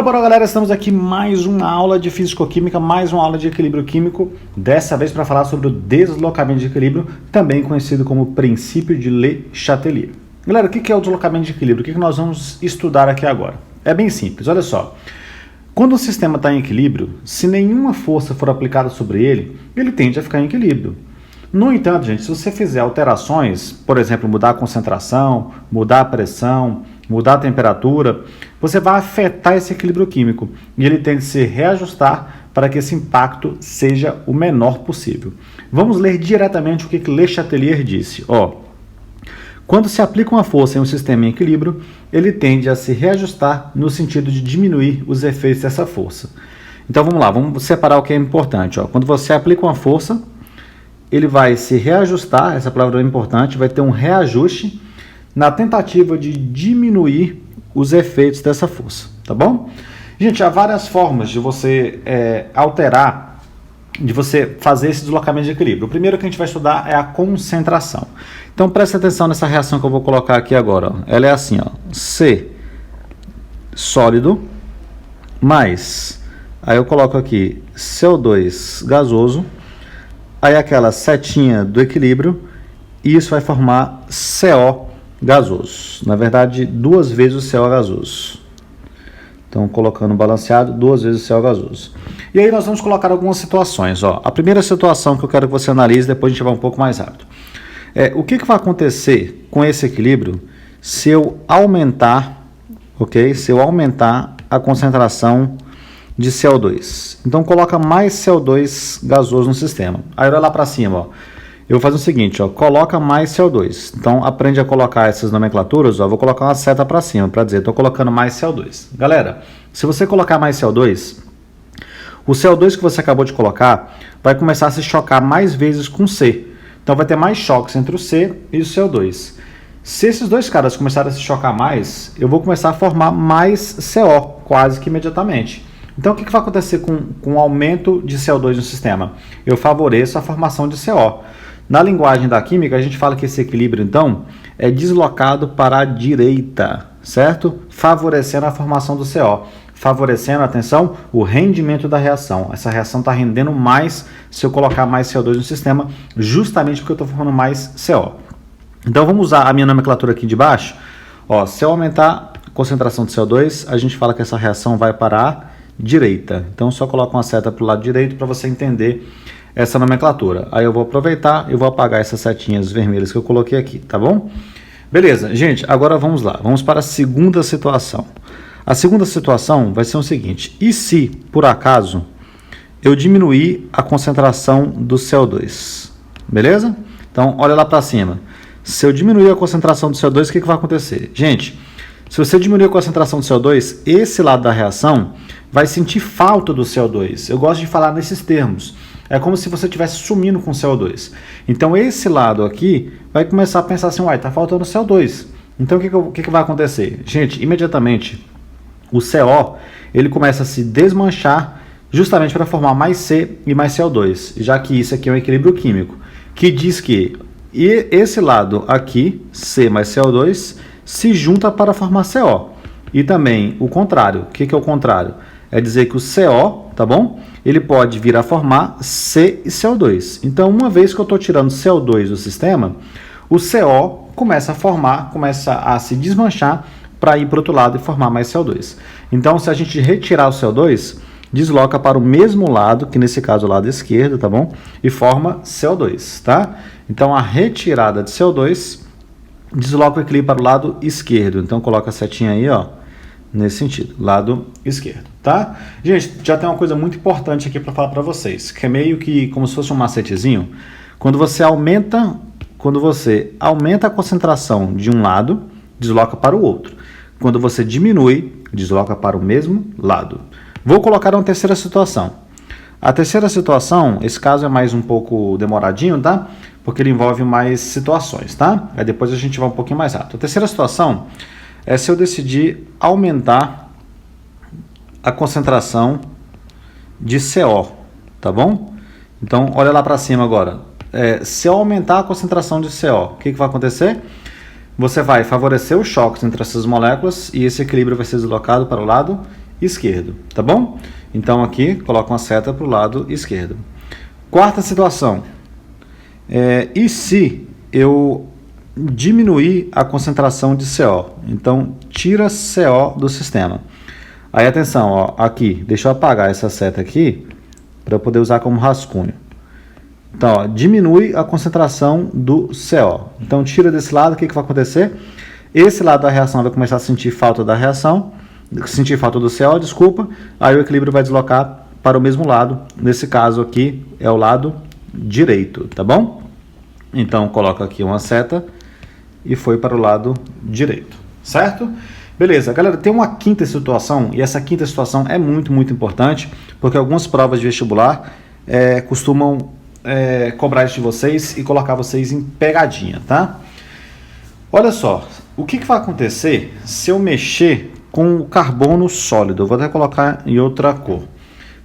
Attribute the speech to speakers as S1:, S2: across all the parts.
S1: Bora, galera, estamos aqui mais uma aula de físico-química, mais uma aula de equilíbrio químico, dessa vez para falar sobre o deslocamento de equilíbrio, também conhecido como princípio de Le Chatelier. Galera, o que é o deslocamento de equilíbrio? O que nós vamos estudar aqui agora? É bem simples, olha só. Quando o sistema está em equilíbrio, se nenhuma força for aplicada sobre ele, ele tende a ficar em equilíbrio. No entanto, gente, se você fizer alterações, por exemplo, mudar a concentração, mudar a pressão, mudar a temperatura, você vai afetar esse equilíbrio químico e ele tende a se reajustar para que esse impacto seja o menor possível. Vamos ler diretamente o que Le Chatelier disse. Quando se aplica uma força em um sistema em equilíbrio, ele tende a se reajustar no sentido de diminuir os efeitos dessa força. Então vamos lá, vamos separar o que é importante. Quando você aplica uma força, ele vai se reajustar, essa palavra é importante, vai ter um reajuste na tentativa de diminuir os efeitos dessa força, tá bom? Gente, há várias formas de você alterar, de você fazer esse deslocamento de equilíbrio. O primeiro que a gente vai estudar é a concentração. Então preste atenção nessa reação que eu vou colocar aqui agora. Ela é assim, C sólido mais, aí eu coloco aqui CO2 gasoso, aí aquela setinha do equilíbrio, e isso vai formar CO gasoso. Na verdade, 2 vezes o CO gasoso. Então, colocando balanceado, 2 vezes o CO gasoso. E aí nós vamos colocar algumas situações. A primeira situação que eu quero que você analise, depois a gente vai um pouco mais rápido. O que vai acontecer com esse equilíbrio se eu aumentar, se eu aumentar a concentração de CO2. Então, coloca mais CO2 gasoso no sistema. Aí, olha lá para cima, eu vou fazer o seguinte, coloca mais CO2. Então, aprende a colocar essas nomenclaturas, vou colocar uma seta para cima, para dizer, estou colocando mais CO2. Galera, se você colocar mais CO2, o CO2 que você acabou de colocar vai começar a se chocar mais vezes com C. Então, vai ter mais choques entre o C e o CO2. Se esses dois caras começarem a se chocar mais, eu vou começar a formar mais CO, quase que imediatamente. Então, o que vai acontecer com o aumento de CO2 no sistema? Eu favoreço a formação de CO. Na linguagem da química, a gente fala que esse equilíbrio, então, é deslocado para a direita, certo? Favorecendo a formação do CO. Favorecendo, atenção, o rendimento da reação. Essa reação está rendendo mais se eu colocar mais CO2 no sistema, justamente porque eu estou formando mais CO. Então, vamos usar a minha nomenclatura aqui de baixo. Se eu aumentar a concentração de CO2, a gente fala que essa reação vai para a direita. Então, só coloco uma seta para o lado direito para você entender essa nomenclatura. Aí eu vou aproveitar e vou apagar essas setinhas vermelhas que eu coloquei aqui, tá bom? Beleza, gente, agora vamos lá. Vamos para a segunda situação. A segunda situação vai ser o seguinte: e se, por acaso, eu diminuir a concentração do CO2? Beleza? Então, olha lá para cima. Se eu diminuir a concentração do CO2, o que vai acontecer? Gente, se você diminuir a concentração do CO2, esse lado da reação vai sentir falta do CO2. Eu gosto de falar nesses termos. É como se você estivesse sumindo com CO2. Então, esse lado aqui vai começar a pensar assim, está faltando CO2. Então, o que vai acontecer? Gente, imediatamente, o CO ele começa a se desmanchar justamente para formar mais C e mais CO2, já que isso aqui é um equilíbrio químico, que diz que esse lado aqui, C mais CO2, se junta para formar CO. E também o contrário. O que é o contrário? É dizer que o CO, tá bom? Ele pode vir a formar C e CO2. Então, uma vez que eu estou tirando CO2 do sistema, o CO começa a formar, começa a se desmanchar para ir para o outro lado e formar mais CO2. Então, se a gente retirar o CO2, desloca para o mesmo lado, que nesse caso o lado esquerdo, tá bom? E forma CO2, tá? Então, a retirada de CO2 desloca o equilíbrio para o lado esquerdo. Então, coloca a setinha aí, nesse sentido, lado esquerdo, tá? Gente, já tem uma coisa muito importante aqui para falar para vocês, que é meio que como se fosse um macetezinho. Quando você aumenta a concentração de um lado, desloca para o outro. Quando você diminui, desloca para o mesmo lado. Vou colocar uma terceira situação. A terceira situação, esse caso é mais um pouco demoradinho, tá? Porque ele envolve mais situações, tá? Aí depois a gente vai um pouquinho mais rápido. A terceira situação é se eu decidir aumentar a concentração de CO, tá bom? Então, olha lá para cima agora. Se eu aumentar a concentração de CO, o que vai acontecer? Você vai favorecer os choques entre essas moléculas e esse equilíbrio vai ser deslocado para o lado esquerdo, tá bom? Então aqui coloca uma seta para o lado esquerdo. Quarta situação, e se eu diminuir a concentração de CO? Então tira CO do sistema. Aí atenção, ó, aqui, deixa eu apagar essa seta aqui para eu poder usar como rascunho. Então, ó, diminui a concentração do CO. Então tira desse lado, o que vai acontecer? Esse lado da reação vai começar a sentir falta da reação, sentir falta do CO, desculpa, aí o equilíbrio vai deslocar para o mesmo lado, nesse caso aqui é o lado direito, tá bom? Então coloca aqui uma seta e foi para o lado direito, certo? Beleza, galera, tem uma quinta situação, e essa quinta situação é muito, muito importante, porque algumas provas de vestibular costumam cobrar isso de vocês e colocar vocês em pegadinha, tá? Olha só, o que vai acontecer se eu mexer com o carbono sólido? Eu vou até colocar em outra cor.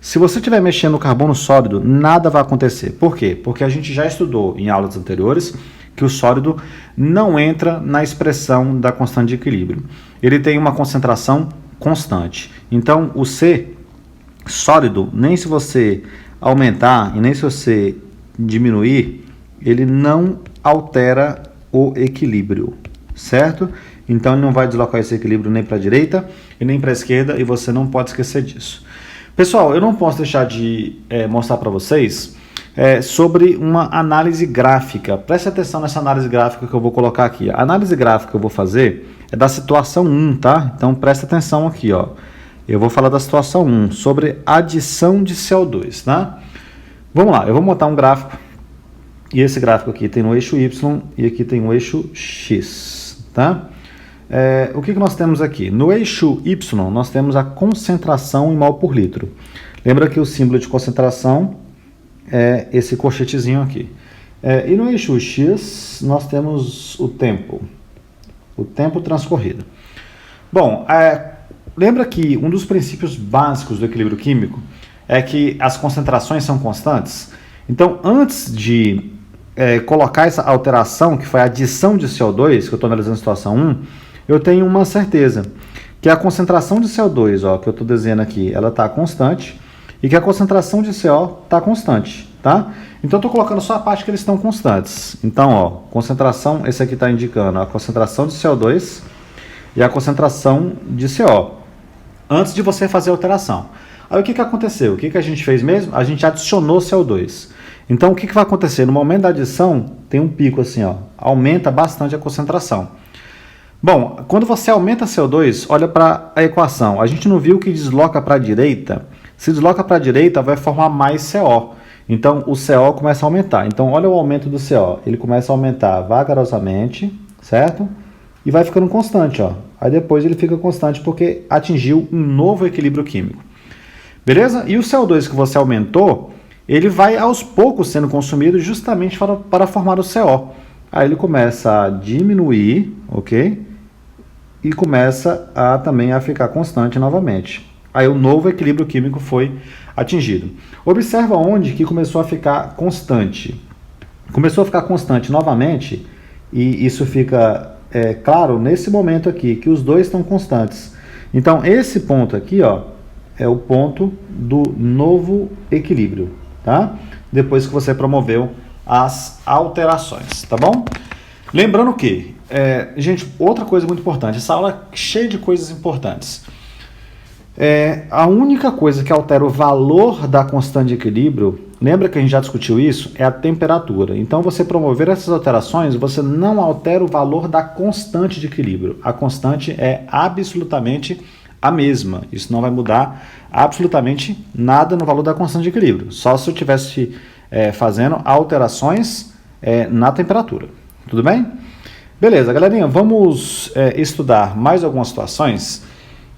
S1: Se você estiver mexendo no carbono sólido, nada vai acontecer. Por quê? Porque a gente já estudou em aulas anteriores que o sólido não entra na expressão da constante de equilíbrio. Ele tem uma concentração constante. Então, o C sólido, nem se você aumentar e nem se você diminuir, ele não altera o equilíbrio, certo? Então, ele não vai deslocar esse equilíbrio nem para a direita e nem para a esquerda, e você não pode esquecer disso. Pessoal, eu não posso deixar de mostrar para vocês sobre uma análise gráfica. Preste atenção nessa análise gráfica que eu vou colocar aqui. A análise gráfica que eu vou fazer é da situação 1, tá? Então, presta atenção aqui, ó. Eu vou falar da situação 1, sobre adição de CO2, tá? Vamos lá, eu vou montar um gráfico. E esse gráfico aqui tem no eixo Y e aqui tem o eixo X, tá? O que nós temos aqui? No eixo Y, nós temos a concentração em mol por litro. Lembra que o símbolo de concentração é esse colchetezinho aqui. E no eixo X, nós temos o tempo transcorrido. Bom, lembra que um dos princípios básicos do equilíbrio químico é que as concentrações são constantes? Então, antes de colocar essa alteração, que foi a adição de CO2, que eu estou analisando a situação 1, eu tenho uma certeza, que a concentração de CO2, ó, que eu estou desenhando aqui, ela está constante, e que a concentração de CO está constante, tá? Então, eu estou colocando só a parte que eles estão constantes. Então, ó, concentração, esse aqui está indicando a concentração de CO2 e a concentração de CO, antes de você fazer a alteração. Aí, o que aconteceu? O que a gente fez mesmo? A gente adicionou CO2. Então, o que vai acontecer? No momento da adição, tem um pico assim, ó, aumenta bastante a concentração. Bom, quando você aumenta CO2, olha para a equação. A gente não viu que desloca para a direita? Se desloca para a direita, vai formar mais CO. Então, o CO começa a aumentar. Então, olha o aumento do CO. Ele começa a aumentar vagarosamente, certo? E vai ficando constante, ó. Aí depois ele fica constante porque atingiu um novo equilíbrio químico. Beleza? E o CO2 que você aumentou, ele vai aos poucos sendo consumido justamente para formar o CO. Aí ele começa a diminuir, ok? E começa também a ficar constante novamente. Aí o novo equilíbrio químico foi atingido. Observa onde que começou a ficar constante. Começou a ficar constante novamente, e isso fica claro nesse momento aqui, que os dois estão constantes. Então, esse ponto aqui, ó, é o ponto do novo equilíbrio, tá? Depois que você promoveu as alterações, tá bom? Lembrando que, gente, outra coisa muito importante, essa aula é cheia de coisas importantes. A única coisa que altera o valor da constante de equilíbrio, lembra que a gente já discutiu isso? É a temperatura. Então, você promover essas alterações, você não altera o valor da constante de equilíbrio. A constante é absolutamente a mesma. Isso não vai mudar absolutamente nada no valor da constante de equilíbrio. Só se eu estivesse fazendo alterações na temperatura. Tudo bem? Beleza, galerinha, vamos estudar mais algumas situações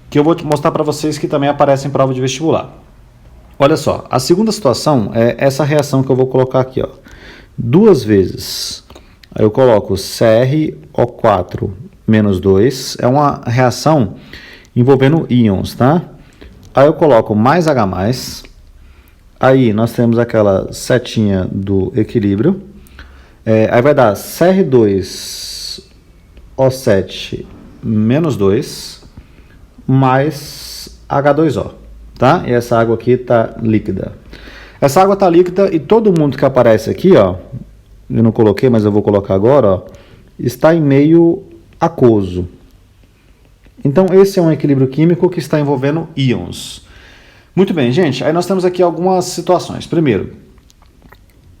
S1: que eu vou mostrar para vocês que também aparecem em prova de vestibular. Olha só, a segunda situação é essa reação que eu vou colocar aqui, ó. 2 vezes, aí eu coloco CrO4 menos 2, é uma reação envolvendo íons, tá? Aí eu coloco mais H+, aí nós temos aquela setinha do equilíbrio, aí vai dar Cr2O7 menos 2, mais H2O, tá? E essa água aqui está líquida. Essa água está líquida e todo mundo que aparece aqui, ó, eu não coloquei, mas eu vou colocar agora, ó, está em meio aquoso. Então, esse é um equilíbrio químico que está envolvendo íons. Muito bem, gente. Aí nós temos aqui algumas situações. Primeiro,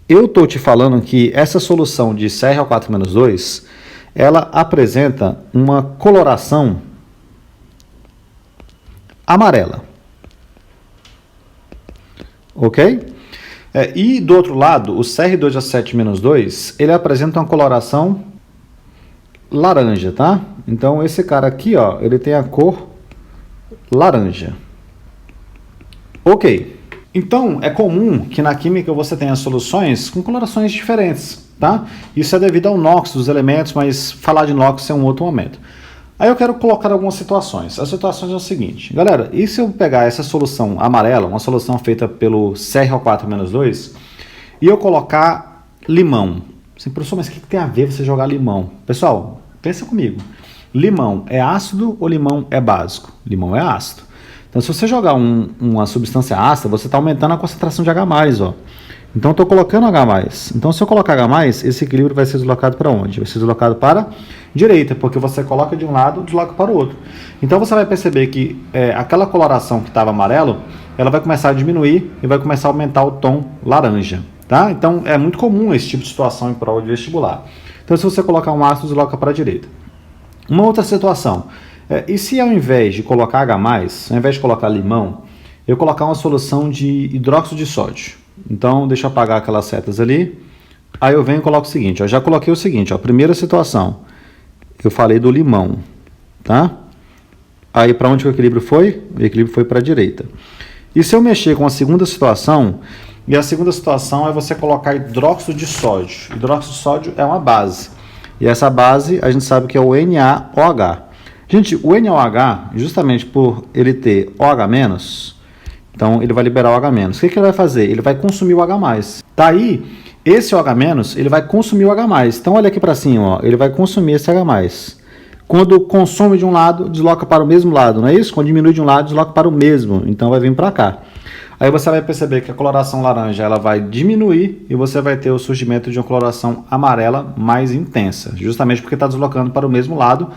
S1: eu estou te falando que essa solução de CrO4-2, ela apresenta uma coloração amarela. Ok? E do outro lado, o Cr2A7-2, ele apresenta uma coloração laranja, tá? Então, esse cara aqui, ó, ele tem a cor laranja. Ok. Então, é comum que na química você tenha soluções com colorações diferentes, tá? Isso é devido ao NOx dos elementos, mas falar de NOx é um outro momento. Aí eu quero colocar algumas situações. As situações é o seguinte, galera, e se eu pegar essa solução amarela, uma solução feita pelo CrO4-2, e eu colocar limão? Assim, professor, mas o que tem a ver você jogar limão? Pessoal, pensa comigo. Limão é ácido ou limão é básico? Limão é ácido. Então, se você jogar uma substância ácida, você está aumentando a concentração de H+, ó. Então, eu estou colocando H+. Então, se eu colocar H+, esse equilíbrio vai ser deslocado para onde? Vai ser deslocado para a direita, porque você coloca de um lado e desloca para o outro. Então, você vai perceber que aquela coloração que estava amarelo, ela vai começar a diminuir e vai começar a aumentar o tom laranja, tá? Então, é muito comum esse tipo de situação em prova de vestibular. Então, se você colocar um ácido, desloca para a direita. Uma outra situação, e se ao invés de colocar H+, ao invés de colocar limão, eu colocar uma solução de hidróxido de sódio? Então, deixa eu apagar aquelas setas ali. Aí eu venho e coloco o seguinte, ó, já coloquei o seguinte, ó, primeira situação, eu falei do limão, tá? Aí para onde o equilíbrio foi? O equilíbrio foi para a direita. E se eu mexer com a segunda situação, e a segunda situação é você colocar hidróxido de sódio. Hidróxido de sódio é uma base. E essa base, a gente sabe que é o NaOH. Gente, o NaOH, justamente por ele ter OH-, então ele vai liberar o OH-. O que ele vai fazer? Ele vai consumir o H+. Tá aí, esse OH-, ele vai consumir o H+. Então olha aqui para cima, ó, ele vai consumir esse H+. Quando consome de um lado, desloca para o mesmo lado, não é isso? Quando diminui de um lado, desloca para o mesmo. Então vai vir para cá. Aí você vai perceber que a coloração laranja ela vai diminuir e você vai ter o surgimento de uma coloração amarela mais intensa, justamente porque está deslocando para o mesmo lado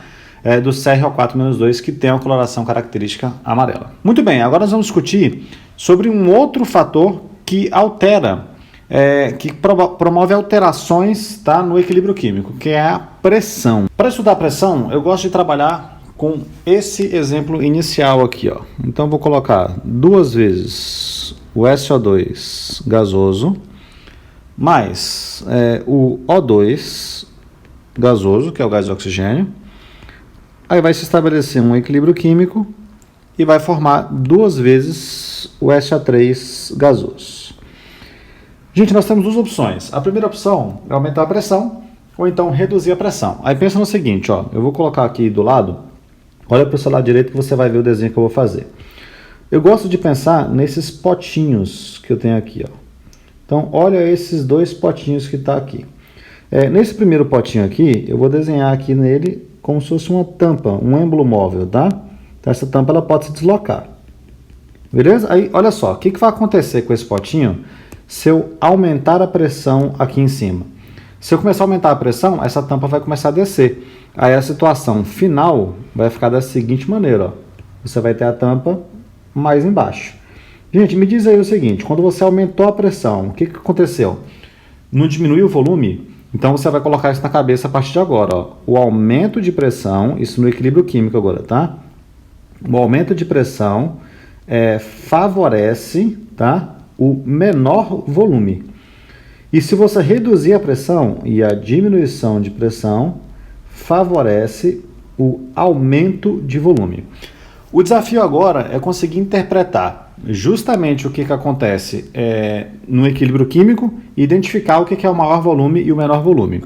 S1: do CrO4-2, que tem uma coloração característica amarela. Muito bem, agora nós vamos discutir sobre um outro fator que altera, que promove alterações, tá, no equilíbrio químico, que é a pressão. Para estudar a pressão, eu gosto de trabalhar com esse exemplo inicial aqui, ó. Então, vou colocar 2 vezes o SO2 gasoso mais o O2 gasoso, que é o gás de oxigênio. Aí vai se estabelecer um equilíbrio químico e vai formar 2 vezes o SO3 gasoso. Gente, nós temos 2 opções. A primeira opção é aumentar a pressão ou então reduzir a pressão. Aí pensa no seguinte, ó, eu vou colocar aqui do lado, olha para o seu lado direito que você vai ver o desenho que eu vou fazer. Eu gosto de pensar nesses potinhos que eu tenho aqui, ó. Então, olha esses 2 potinhos que está aqui. Nesse primeiro potinho aqui, eu vou desenhar aqui nele como se fosse uma tampa, um êmbolo móvel, tá? Então, essa tampa ela pode se deslocar. Beleza? Aí, olha só, o que vai acontecer com esse potinho se eu aumentar a pressão aqui em cima? Se eu começar a aumentar a pressão, essa tampa vai começar a descer. Aí a situação final vai ficar da seguinte maneira, ó. Você vai ter a tampa mais embaixo. Gente, me diz aí o seguinte, quando você aumentou a pressão, o que aconteceu? Não diminuiu o volume? Então você vai colocar isso na cabeça a partir de agora, ó. O aumento de pressão, isso no equilíbrio químico agora, tá? O aumento de pressão favorece, tá, o menor volume. E se você reduzir a pressão e a diminuição de pressão, favorece o aumento de volume. O desafio agora é conseguir interpretar justamente o que acontece no equilíbrio químico e identificar o que é o maior volume e o menor volume.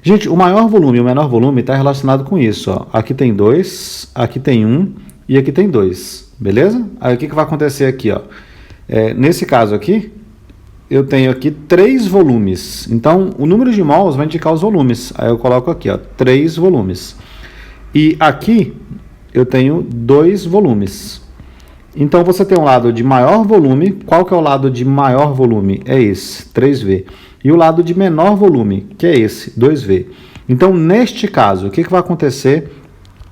S1: Gente, o maior volume e o menor volume está relacionado com isso, ó. Aqui tem 2, aqui tem 1 e aqui tem 2, beleza? Aí o que vai acontecer aqui, ó? Nesse caso aqui, eu tenho aqui 3 volumes. Então, o número de mols vai indicar os volumes. Aí eu coloco aqui, ó, 3 volumes. E aqui eu tenho 2 volumes. Então você tem um lado de maior volume. Qual que é o lado de maior volume? É esse, 3V. E o lado de menor volume, que é esse, 2V. Então, neste caso, o que vai acontecer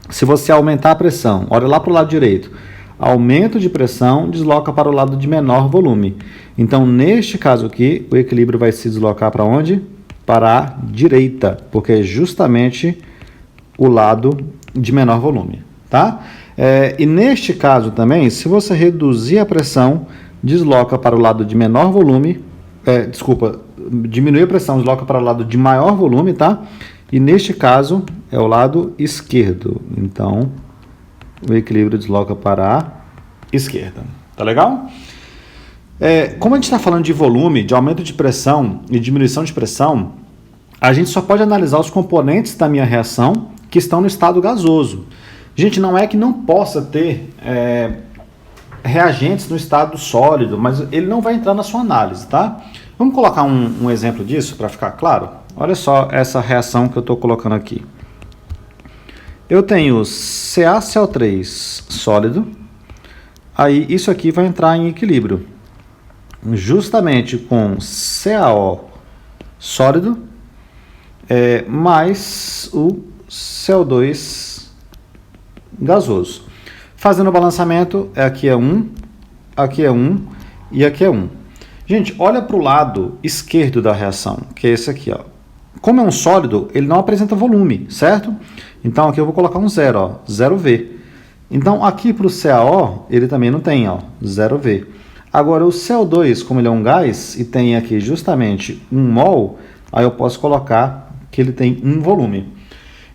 S1: se você aumentar a pressão? Olha lá para o lado direito. Aumento de pressão desloca para o lado de menor volume. Então, neste caso aqui, o equilíbrio vai se deslocar para onde? Para a direita, porque é justamente o lado de menor volume, tá? E neste caso também, se você reduzir a pressão, desloca para o lado de menor volume, diminuir a pressão, desloca para o lado de maior volume, tá? E neste caso é o lado esquerdo. Então, o equilíbrio desloca para a esquerda. Tá legal? Como a gente está falando de volume, de aumento de pressão e diminuição de pressão, a gente só pode analisar os componentes da minha reação que estão no estado gasoso. Gente, não é que não possa ter reagentes no estado sólido, mas ele não vai entrar na sua análise, tá? Vamos colocar um exemplo disso para ficar claro? Olha só essa reação que eu estou colocando aqui. Eu tenho CaCO3 sólido, aí isso aqui vai entrar em equilíbrio, justamente com CaO sólido, mais o CO2 gasoso. Fazendo o balanceamento, aqui é 1, aqui é 1 e aqui é 1. Gente, olha para o lado esquerdo da reação, que é esse aqui, ó. Como é um sólido, ele não apresenta volume, certo? Então aqui eu vou colocar um 0, ó, 0V. Então aqui para o CaO, ele também não tem, ó, 0V. Agora o CO2, como ele é um gás e tem aqui justamente 1 mol, aí eu posso colocar que ele tem 1 volume.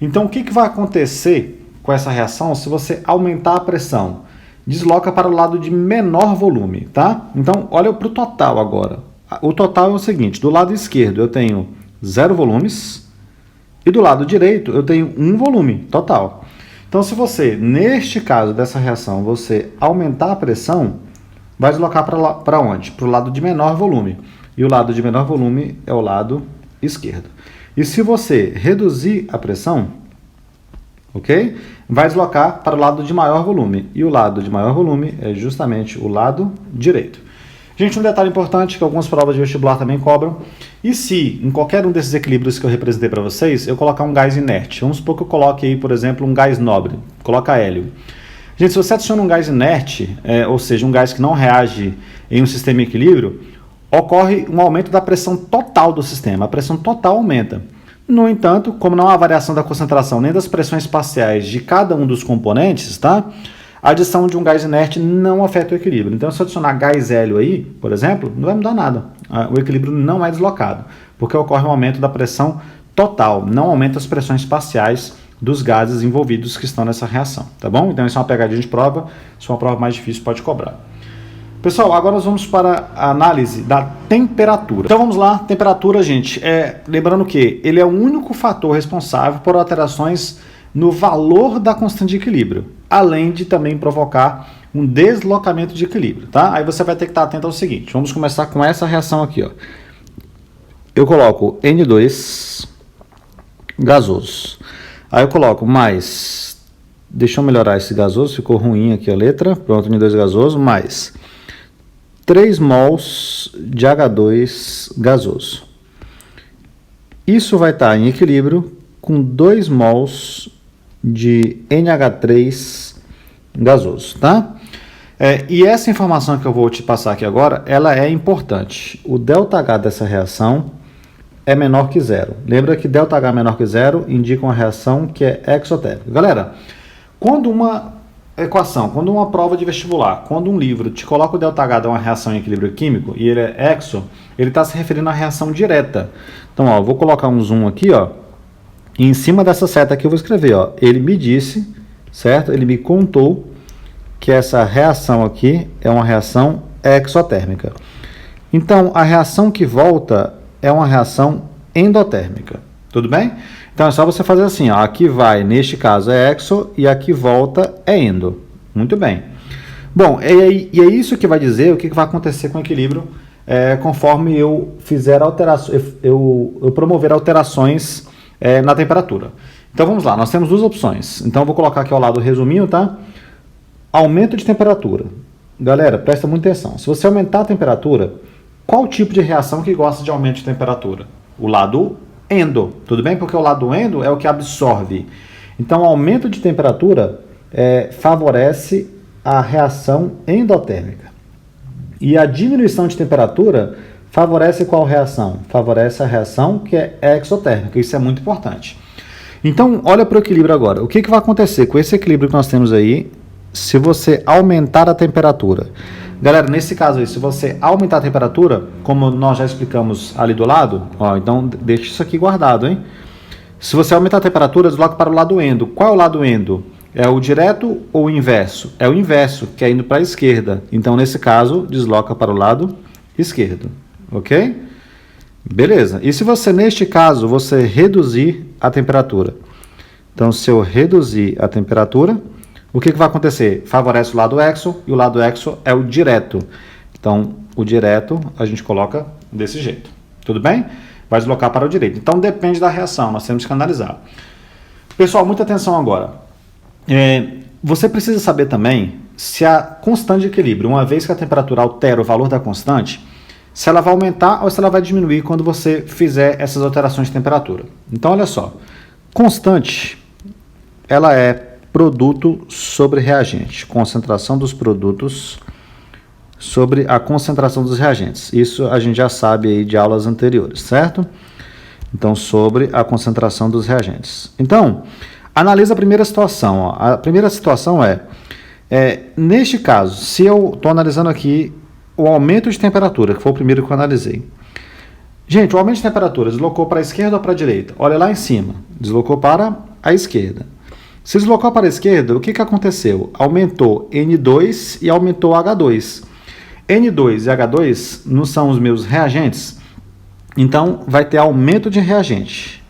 S1: Então o que vai acontecer com essa reação se você aumentar a pressão? Desloca para o lado de menor volume, tá? Então olha para o total agora. O total é o seguinte, do lado esquerdo eu tenho 0 volumes e do lado direito eu tenho 1 volume total. Então se você, neste caso dessa reação, você aumentar a pressão, vai deslocar para onde? Para o lado de menor volume. E o lado de menor volume é o lado esquerdo. E se você reduzir a pressão, ok? Vai deslocar para o lado de maior volume. E o lado de maior volume é justamente o lado direito. Gente, um detalhe importante que algumas provas de vestibular também cobram. E se, em qualquer um desses equilíbrios que eu representei para vocês, eu colocar um gás inerte? Vamos supor que eu coloque aí, por exemplo, um gás nobre. Coloca hélio. Gente, se você adiciona um gás inerte, ou seja, um gás que não reage em um sistema em equilíbrio, ocorre um aumento da pressão total do sistema. A pressão total aumenta. No entanto, como não há variação da concentração nem das pressões parciais de cada um dos componentes, tá? A adição de um gás inerte não afeta o equilíbrio. Então, se eu adicionar gás hélio aí, por exemplo, não vai mudar nada. O equilíbrio não é deslocado, porque ocorre um aumento da pressão total, não aumenta as pressões parciais dos gases envolvidos que estão nessa reação, tá bom? Então, isso é uma pegadinha de prova. Se for uma prova mais difícil, pode cobrar. Pessoal, agora nós vamos para a análise da temperatura. Então vamos lá, temperatura, gente. Lembrando que ele é o único fator responsável por alterações no valor da constante de equilíbrio, além de também provocar um deslocamento de equilíbrio, tá? Aí você vai ter que estar atento ao seguinte, vamos começar com essa reação aqui, ó. Eu coloco N2 gasoso, aí eu coloco mais, deixa eu melhorar esse gasoso, ficou ruim aqui a letra, pronto, N2 gasoso, mais 3 mols de H2 gasoso. Isso vai estar em equilíbrio com 2 mols de NH3 gasoso, tá? E essa informação que eu vou te passar aqui agora, ela é importante. O ΔH dessa reação é menor que zero. Lembra que ΔH menor que zero indica uma reação que é exotérmica. Galera, quando uma equação, quando uma prova de vestibular, quando um livro te coloca o ΔH de uma reação em equilíbrio químico e ele é exo, ele está se referindo à reação direta. Então, ó, eu vou colocar um zoom aqui, ó, e em cima dessa seta aqui eu vou escrever, ó, ele me disse, certo? Ele me contou que essa reação aqui é uma reação exotérmica. Então, a reação que volta é uma reação endotérmica. Tudo bem? Então, é só você fazer assim, ó, aqui vai, neste caso é exo, e aqui volta é endo. Muito bem. Bom, e é isso que vai dizer o que vai acontecer com o equilíbrio conforme eu fizer alterações, eu promover alterações na temperatura. Então, vamos lá, nós temos duas opções. Então, eu vou colocar aqui ao lado o resuminho, tá? Aumento de temperatura. galera, presta muita atenção. Se você aumentar a temperatura, qual tipo de reação que gosta de aumento de temperatura? O lado endo, tudo bem? Porque o lado endo é o que absorve. Então, o aumento de temperatura favorece a reação endotérmica. E a diminuição de temperatura favorece qual reação? Favorece a reação que é exotérmica. Isso é muito importante. Então, olha para o equilíbrio agora. O que vai acontecer com esse equilíbrio que nós temos aí se você aumentar a temperatura? Galera, nesse caso aí, se você aumentar a temperatura, como nós já explicamos ali do lado, ó, então deixa isso aqui guardado, hein? Se você aumentar a temperatura, desloca para o lado endo. Qual é o lado endo? É o direto ou o inverso? É o inverso, que é indo para a esquerda. Então, nesse caso, desloca para o lado esquerdo, ok? Beleza. E se você, neste caso, você reduzir a temperatura? Então, se eu reduzir a temperatura, o que vai acontecer? Favorece o lado exo, e o lado exo é o direto. Então, o direto a gente coloca desse jeito. Tudo bem? Vai deslocar para o direito. Então, depende da reação, nós temos que analisar. Pessoal, muita atenção agora. Você precisa saber também se a constante de equilíbrio, uma vez que a temperatura altera o valor da constante, se ela vai aumentar ou se ela vai diminuir quando você fizer essas alterações de temperatura. Então, olha só. Constante, ela é produto sobre reagente, concentração dos produtos sobre a concentração dos reagentes. Isso a gente já sabe aí de aulas anteriores, certo? Então, sobre a concentração dos reagentes. Então, analisa a primeira situação. Ó. A primeira situação neste caso, se eu estou analisando aqui o aumento de temperatura, que foi o primeiro que eu analisei. Gente, o aumento de temperatura deslocou para a esquerda ou para a direita? Olha lá em cima, deslocou para a esquerda. Se deslocou para a esquerda, o que aconteceu? Aumentou N2 e aumentou H2. N2 e H2 não são os meus reagentes? Então, vai ter aumento de reagente.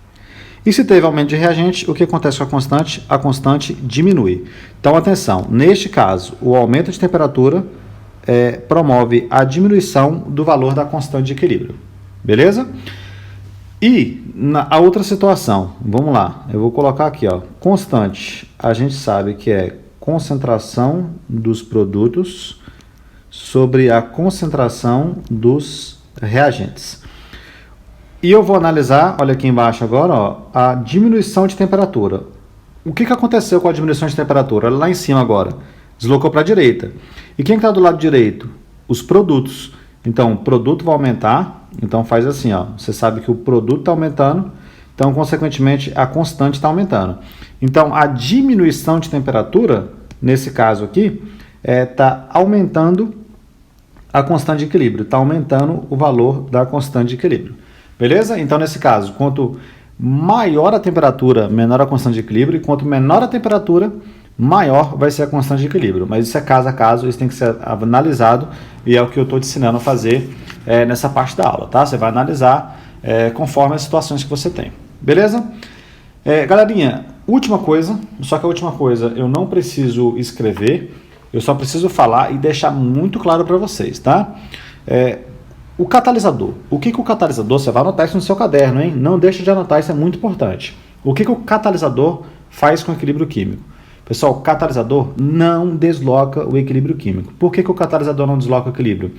S1: E se teve aumento de reagente, o que acontece com a constante? A constante diminui. Então, atenção, neste caso, o aumento de temperatura promove a diminuição do valor da constante de equilíbrio. Beleza? E a outra situação, vamos lá, eu vou colocar aqui, ó, constante, a gente sabe que é concentração dos produtos sobre a concentração dos reagentes. E eu vou analisar, olha aqui embaixo agora, ó, a diminuição de temperatura. O que aconteceu com a diminuição de temperatura? Olha lá em cima agora, deslocou para a direita. E quem está do lado direito? Os produtos. Então, o produto vai aumentar, então faz assim, ó, você sabe que o produto está aumentando, então, consequentemente, a constante está aumentando. Então, a diminuição de temperatura, nesse caso aqui, está aumentando a constante de equilíbrio, está aumentando o valor da constante de equilíbrio. Beleza? Então, nesse caso, quanto maior a temperatura, menor a constante de equilíbrio, e quanto menor a temperatura, maior vai ser a constante de equilíbrio. Mas isso é caso a caso, isso tem que ser analisado, e é o que eu estou te ensinando a fazer nessa parte da aula, tá? Você vai analisar conforme as situações que você tem. Beleza? Galerinha, última coisa, só que a última coisa eu não preciso escrever, eu só preciso falar e deixar muito claro para vocês, tá? O catalisador. O que o catalisador, você vai anotar isso no seu caderno, hein? Não deixa de anotar, isso é muito importante. O que o catalisador faz com o equilíbrio químico? Pessoal, o catalisador não desloca o equilíbrio químico. Por que o catalisador não desloca o equilíbrio?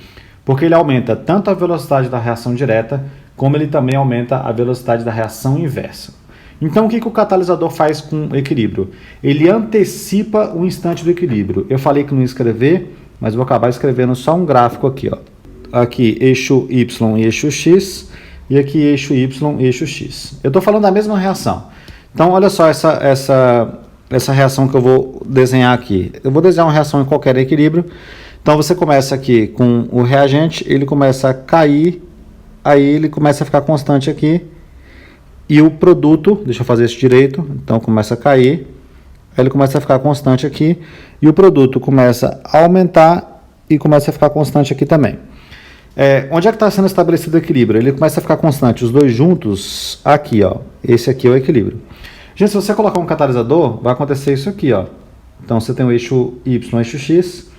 S1: Porque ele aumenta tanto a velocidade da reação direta, como ele também aumenta a velocidade da reação inversa. Então, o que o catalisador faz com o equilíbrio? Ele antecipa o instante do equilíbrio. Eu falei que não ia escrever, mas vou acabar escrevendo só um gráfico aqui, ó. Aqui, eixo Y e eixo X, e aqui eixo Y e eixo X. Eu estou falando da mesma reação. Então, olha só essa reação que eu vou desenhar aqui. Eu vou desenhar uma reação em qualquer equilíbrio. Então, você começa aqui com o reagente, ele começa a cair, aí ele começa a ficar constante aqui, e o produto, deixa eu fazer isso direito, então começa a cair, aí ele começa a ficar constante aqui, e o produto começa a aumentar e começa a ficar constante aqui também. Onde é que está sendo estabelecido o equilíbrio? Ele começa a ficar constante, os dois juntos, aqui, ó. Esse aqui é o equilíbrio. Gente, se você colocar um catalisador, vai acontecer isso aqui, ó. Então, você tem o eixo Y, eixo X,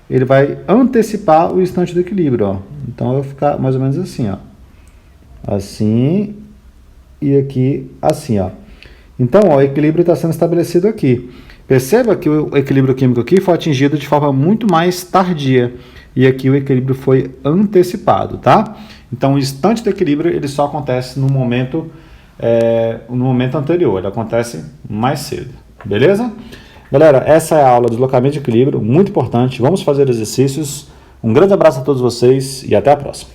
S1: ele vai antecipar o instante do equilíbrio, ó. Então, vai ficar mais ou menos assim, ó. Assim, e aqui, assim, ó. Então, ó, o equilíbrio está sendo estabelecido aqui. Perceba que o equilíbrio químico aqui foi atingido de forma muito mais tardia. E aqui o equilíbrio foi antecipado, tá? Então, o instante do equilíbrio ele só acontece no momento anterior, ele acontece mais cedo, beleza? Galera, essa é a aula de deslocamento de equilíbrio, muito importante. Vamos fazer exercícios. Um grande abraço a todos vocês e até a próxima.